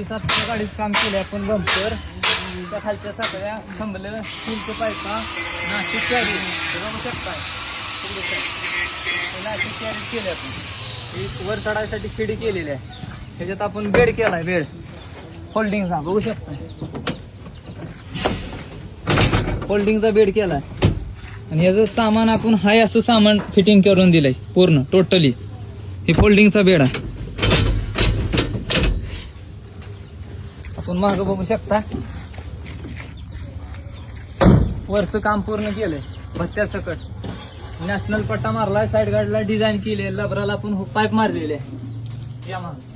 सातच्या गाडीच काम केलं आपण बंपर त्या खालच्या साखळ्या थांबलेलं स्टीलचे पायपा नाशिक कॅरी बघू शकताय नाशिक कॅरी केले आपण ही वर चढायसाठी शिडी केलेली आहे त्याच्यात आपण बेड केलाय बेड फोल्डिंगचा बघू शकताय फोल्डिंगचा बेड केलाय आणि याचं सामान आपण हाय असं सामान फिटिंग करून दिलंय पूर्ण टोटली हे फोल्डिंगचा बेड आहे आपण मागं बघू शकता वरचं काम पूर्ण केलंय भत्त्या सकट नॅशनल पट्टा मारलाय साईड गार्डला डिझाईन केले लबराला आपण पाईप मारलेले आहे या मागे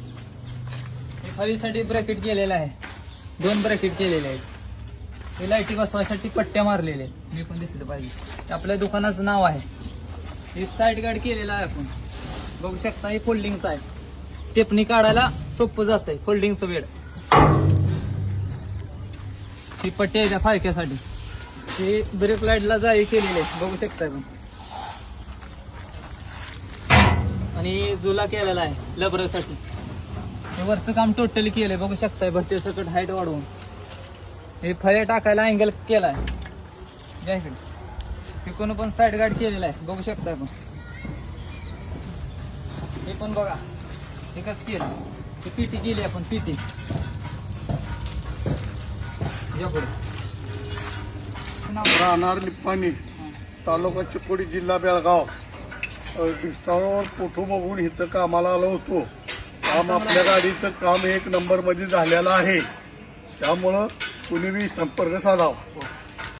हे फळीसाठी ब्रॅकेट केलेलं आहे 2 ब्रॅकेट केलेले आहेत हे लाईटी बसवायसाठी पट्ट्या मारलेले मी पण दिसलं पाहिजे आपल्या दुकानाचं नाव आहे हे साईड गार्ड केलेलं आहे आपण बघू शकता हे फोल्डिंगचं आहे टेपनी काढायला सोपं जात आहे फोल्डिंगचं बेड ही पट्टी आहे त्या फायक्यासाठी हे ब्रेक लाईटला जाळी केलेली आहे बघू शकताय पण आणि झुला केलेला आहे लबरासाठी हे वरचं काम टोटली केलंय बघू शकताय भट्टी सकट हाईट वाढवून हे फळे टाकायला अँगल केलाय ज्या इकडे हे कोण पण साईड गार्ड केलेला आहे बघू शकताय पण हे पण बघा हे कसं केलं हे पीटी केली आपण पीटी राहणार लिप्पानी तालुका चिकोडी जिल्हा बेळगाव डिस्टावर फोटो बघून इथं कामाला आलो होतो काम आपल्या गाडीचं काम 1 नंबर मध्ये झालेलं आहे त्यामुळं कुणीही संपर्क साधावा